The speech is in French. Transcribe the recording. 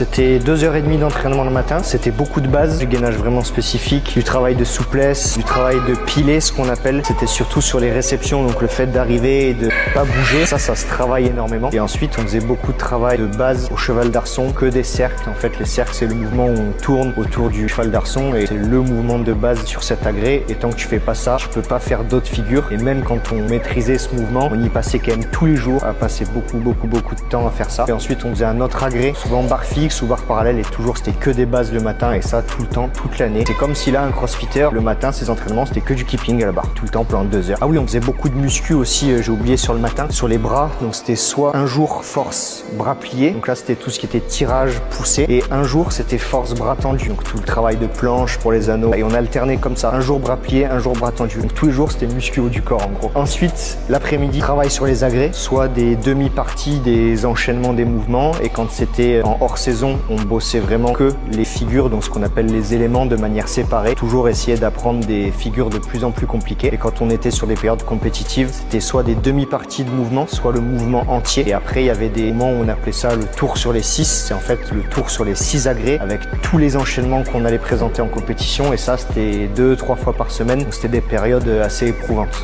C'était 2h30 d'entraînement le matin. C'était beaucoup de base, du gainage vraiment spécifique, du travail de souplesse, du travail de piler, ce qu'on appelle. C'était surtout sur les réceptions, donc le fait d'arriver et de pas bouger. Ça se travaille énormément. Et ensuite, on faisait beaucoup de travail de base au cheval d'arçon, que des cercles. En fait, les cercles, c'est le mouvement où on tourne autour du cheval d'arçon et c'est le mouvement de base sur cet agrès. Et tant que tu fais pas ça, tu peux pas faire d'autres figures. Et même quand on maîtrisait ce mouvement, on y passait quand même tous les jours à passer beaucoup de temps à faire ça. Et ensuite, on faisait un autre agrès, souvent barre fixe ou barre parallèle, et toujours c'était que des bases le matin, et ça tout le temps, toute l'année. C'est comme si là, un crossfitter, le matin, ses entraînements, c'était que du keeping à la barre, tout le temps pendant 2 heures. Ah oui, on faisait beaucoup de muscu aussi, j'ai oublié, sur le matin, sur les bras. Donc c'était soit un jour force bras pliés, donc là c'était tout ce qui était tirage poussé, et un jour c'était force bras tendus, donc tout le travail de planche pour les anneaux. Et on alternait comme ça, un jour bras pliés, un jour bras tendus. Donc tous les jours c'était muscu haut du corps en gros. Ensuite, l'après-midi, travail sur les agrès, soit des demi-parties, des enchaînements des mouvements, et quand c'était en hors saison, on bossait vraiment que les figures, donc ce qu'on appelle les éléments, de manière séparée. Toujours essayer d'apprendre des figures de plus en plus compliquées. Et quand on était sur des périodes compétitives, c'était soit des demi-parties de mouvement, soit le mouvement entier. Et après, il y avait des moments où on appelait ça le tour sur les 6. C'est en fait le tour sur les 6 agrès avec tous les enchaînements qu'on allait présenter en compétition. Et ça, c'était 2-3 fois par semaine. Donc c'était des périodes assez éprouvantes.